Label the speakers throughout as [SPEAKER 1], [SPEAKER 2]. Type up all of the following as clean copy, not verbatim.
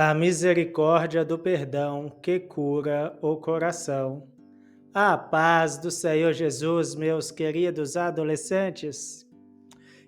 [SPEAKER 1] A misericórdia do perdão que cura o coração. A paz do Senhor Jesus, meus queridos adolescentes.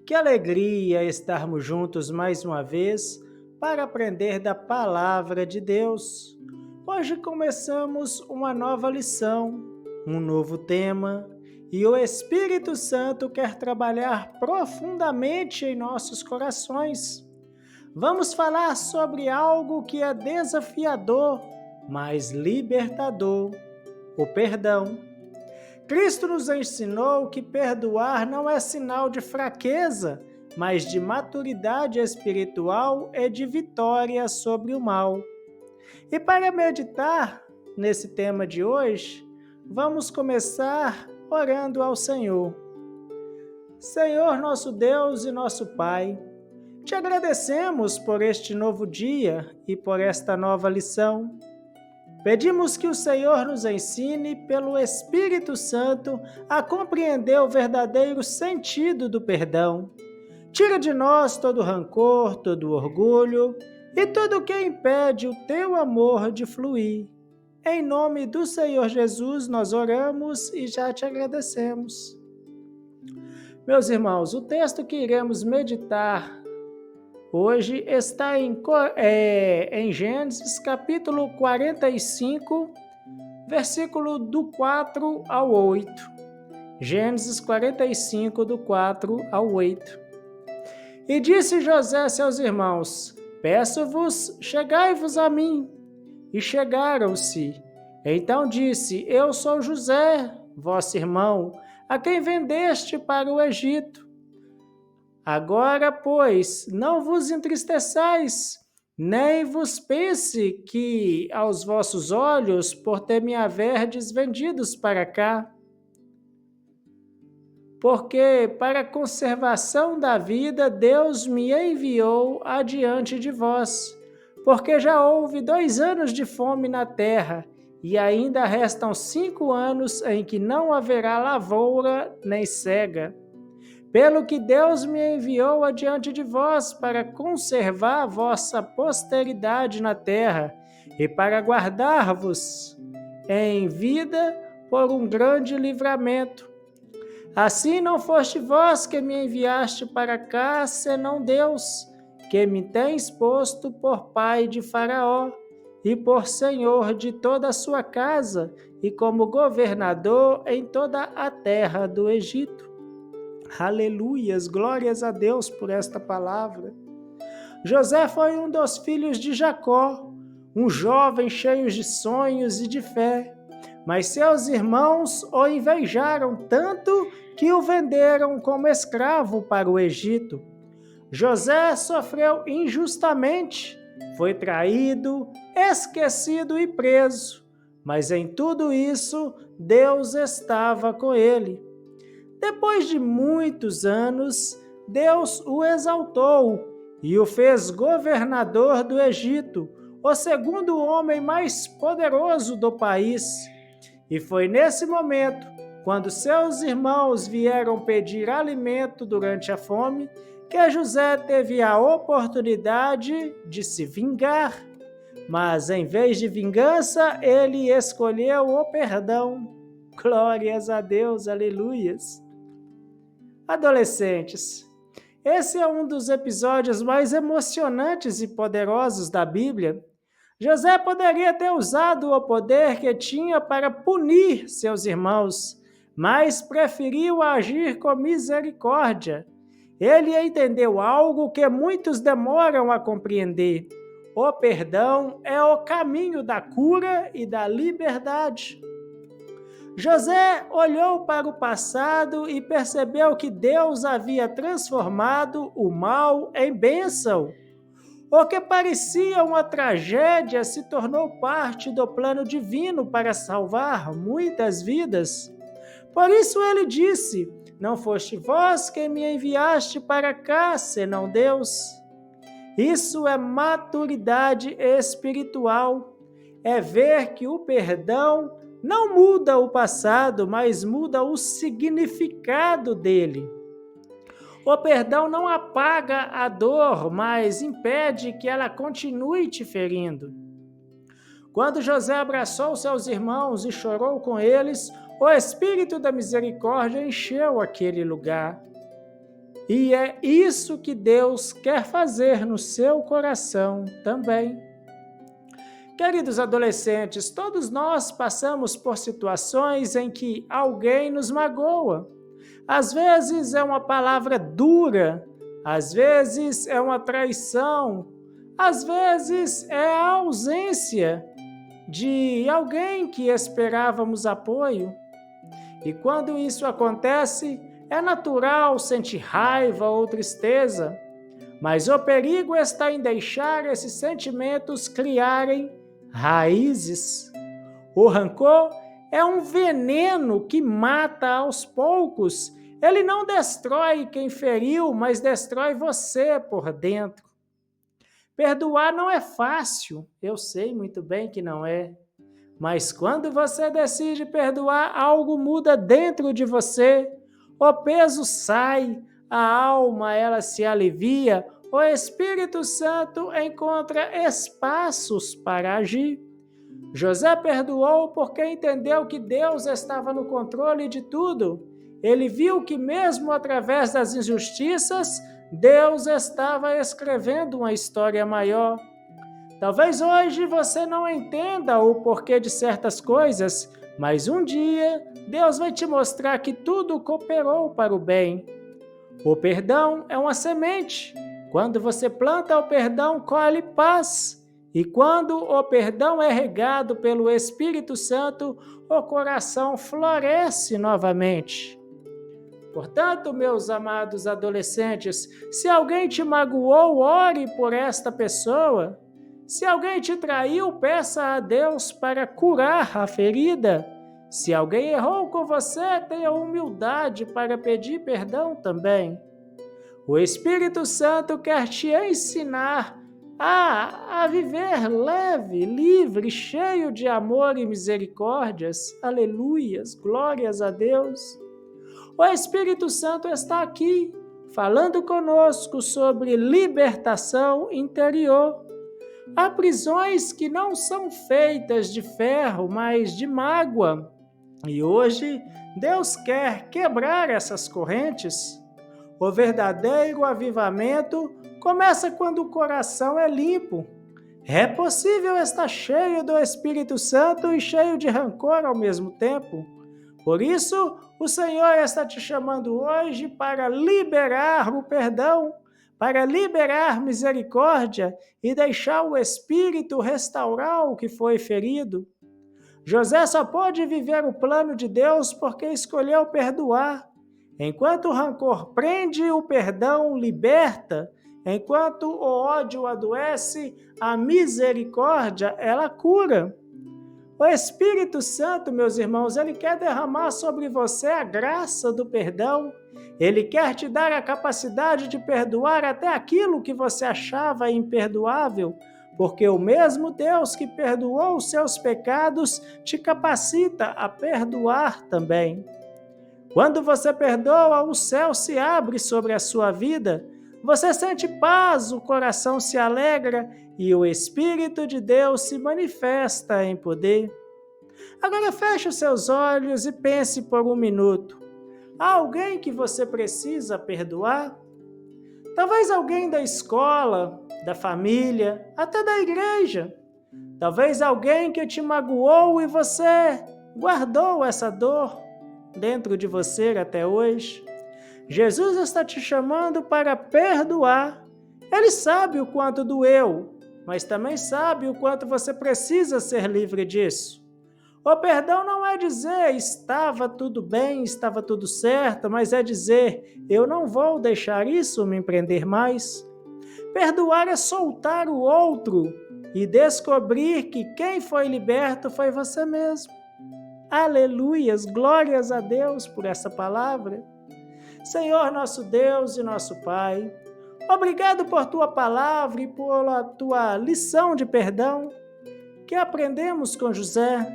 [SPEAKER 1] Que alegria estarmos juntos mais uma vez para aprender da palavra de Deus. Hoje começamos uma nova lição, um novo tema, e o Espírito Santo quer trabalhar profundamente em nossos corações. Vamos falar sobre algo que é desafiador, mas libertador: o perdão. Cristo nos ensinou que perdoar não é sinal de fraqueza, mas de maturidade espiritual e de vitória sobre o mal. E para meditar nesse tema de hoje, vamos começar orando ao Senhor. Senhor, nosso Deus e nosso Pai, te agradecemos por este novo dia e por esta nova lição. Pedimos que o Senhor nos ensine, pelo Espírito Santo, a compreender o verdadeiro sentido do perdão. Tira de nós todo rancor, todo orgulho e tudo o que impede o teu amor de fluir. Em nome do Senhor Jesus, nós oramos e já te agradecemos. Meus irmãos, o texto que iremos meditar hoje está em Gênesis capítulo 45, versículo do 4 ao 8. Gênesis 45, do 4 ao 8. E disse José a seus irmãos: Peço-vos, chegai-vos a mim. E chegaram-se. Então disse: Eu sou José, vosso irmão, a quem vendeste para o Egito. Agora, pois, não vos entristeçais, nem vos pense que aos vossos olhos, por ter me haverdes vendidos para cá. Porque para a conservação da vida Deus me enviou adiante de vós, porque já houve 2 anos de fome na terra, e ainda restam 5 anos em que não haverá lavoura nem cega. Pelo que Deus me enviou adiante de vós para conservar vossa posteridade na terra e para guardar-vos em vida por um grande livramento. Assim não foste vós que me enviaste para cá, senão Deus, que me tens posto por pai de Faraó e por senhor de toda a sua casa e como governador em toda a terra do Egito. Aleluias, glórias a Deus por esta palavra. José foi um dos filhos de Jacó, um jovem cheio de sonhos e de fé, mas seus irmãos o invejaram tanto que o venderam como escravo para o Egito. José sofreu injustamente, foi traído, esquecido e preso, mas em tudo isso Deus estava com ele. Depois de muitos anos, Deus o exaltou e o fez governador do Egito, o segundo homem mais poderoso do país. E foi nesse momento, quando seus irmãos vieram pedir alimento durante a fome, que José teve a oportunidade de se vingar. Mas em vez de vingança, ele escolheu o perdão. Glórias a Deus, aleluias. Adolescentes, esse é um dos episódios mais emocionantes e poderosos da Bíblia. José poderia ter usado o poder que tinha para punir seus irmãos, mas preferiu agir com misericórdia. Ele entendeu algo que muitos demoram a compreender: o perdão é o caminho da cura e da liberdade. José olhou para o passado e percebeu que Deus havia transformado o mal em bênção. O que parecia uma tragédia se tornou parte do plano divino para salvar muitas vidas. Por isso ele disse: Não foste vós quem me enviaste para cá, senão Deus. Isso é maturidade espiritual. É ver que o perdão não muda o passado, mas muda o significado dele. O perdão não apaga a dor, mas impede que ela continue te ferindo. Quando José abraçou seus irmãos e chorou com eles, o Espírito da Misericórdia encheu aquele lugar. E é isso que Deus quer fazer no seu coração também. Queridos adolescentes, todos nós passamos por situações em que alguém nos magoa. Às vezes é uma palavra dura, às vezes é uma traição, às vezes é a ausência de alguém que esperávamos apoio. E quando isso acontece, é natural sentir raiva ou tristeza, mas o perigo está em deixar esses sentimentos criarem raízes. O rancor é um veneno que mata aos poucos. Ele não destrói quem feriu, mas destrói você por dentro. Perdoar não é fácil, eu sei muito bem que não é. Mas quando você decide perdoar, algo muda dentro de você. O peso sai, a alma ela se alivia, o Espírito Santo encontra espaços para agir. José perdoou porque entendeu que Deus estava no controle de tudo. Ele viu que mesmo através das injustiças, Deus estava escrevendo uma história maior. Talvez hoje você não entenda o porquê de certas coisas, mas um dia Deus vai te mostrar que tudo cooperou para o bem. O perdão é uma semente. Quando você planta o perdão, colhe paz. E quando o perdão é regado pelo Espírito Santo, o coração floresce novamente. Portanto, meus amados adolescentes, se alguém te magoou, ore por esta pessoa. Se alguém te traiu, peça a Deus para curar a ferida. Se alguém errou com você, tenha humildade para pedir perdão também. O Espírito Santo quer te ensinar a viver leve, livre, cheio de amor e misericórdias. Aleluias, glórias a Deus. O Espírito Santo está aqui, falando conosco sobre libertação interior. Há prisões que não são feitas de ferro, mas de mágoa. E hoje, Deus quer quebrar essas correntes. O verdadeiro avivamento começa quando o coração é limpo. É possível estar cheio do Espírito Santo e cheio de rancor ao mesmo tempo. Por isso, o Senhor está te chamando hoje para liberar o perdão, para liberar misericórdia e deixar o Espírito restaurar o que foi ferido. José só pôde viver o plano de Deus porque escolheu perdoar. Enquanto o rancor prende, o perdão liberta. Enquanto o ódio adoece, a misericórdia, ela cura. O Espírito Santo, meus irmãos, ele quer derramar sobre você a graça do perdão. Ele quer te dar a capacidade de perdoar até aquilo que você achava imperdoável, porque o mesmo Deus que perdoou os seus pecados te capacita a perdoar também. Quando você perdoa, o céu se abre sobre a sua vida, você sente paz, o coração se alegra e o Espírito de Deus se manifesta em poder. Agora feche os seus olhos e pense por um minuto. Há alguém que você precisa perdoar? Talvez alguém da escola, da família, até da igreja. Talvez alguém que te magoou e você guardou essa dor dentro de você até hoje. Jesus está te chamando para perdoar. Ele sabe o quanto doeu, mas também sabe o quanto você precisa ser livre disso. O perdão não é dizer estava tudo bem, estava tudo certo, mas é dizer eu não vou deixar isso me prender mais. Perdoar é soltar o outro e descobrir que quem foi liberto foi você mesmo. Aleluias, glórias a Deus por essa palavra. Senhor nosso Deus e nosso Pai, obrigado por tua palavra e por a tua lição de perdão que aprendemos com José.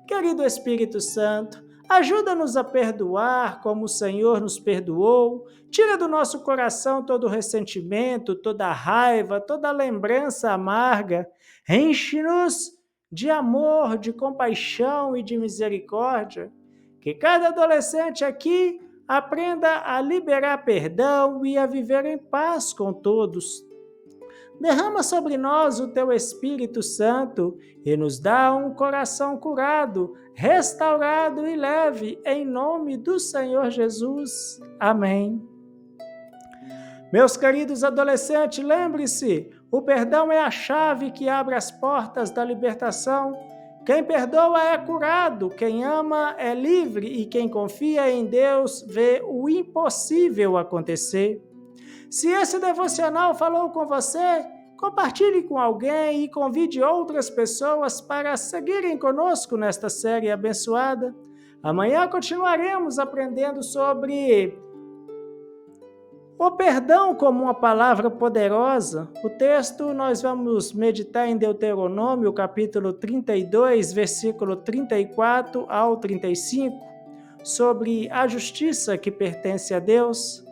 [SPEAKER 1] Querido Espírito Santo, Ajuda-nos a perdoar como o Senhor nos perdoou. Tira do nosso coração todo ressentimento, toda raiva, toda lembrança amarga. Enche-nos de amor, de compaixão e de misericórdia. Que cada adolescente aqui aprenda a liberar perdão e a viver em paz com todos. Derrama sobre nós o teu Espírito Santo e nos dá um coração curado, restaurado e leve, em nome do Senhor Jesus. Amém. Meus queridos adolescentes, lembre-se, o perdão é a chave que abre as portas da libertação. Quem perdoa é curado, quem ama é livre e quem confia em Deus vê o impossível acontecer. Se esse devocional falou com você, compartilhe com alguém e convide outras pessoas para seguirem conosco nesta série abençoada. Amanhã continuaremos aprendendo sobre o perdão como uma palavra poderosa. O texto nós vamos meditar em Deuteronômio, capítulo 32, versículo 34 ao 35, sobre a justiça que pertence a Deus.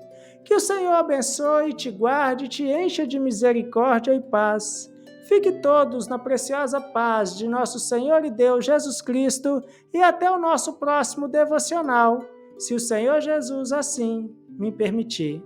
[SPEAKER 1] Que o Senhor abençoe, te guarde, te encha de misericórdia e paz. Fique todos na preciosa paz de nosso Senhor e Deus Jesus Cristo e até o nosso próximo devocional, se o Senhor Jesus assim me permitir.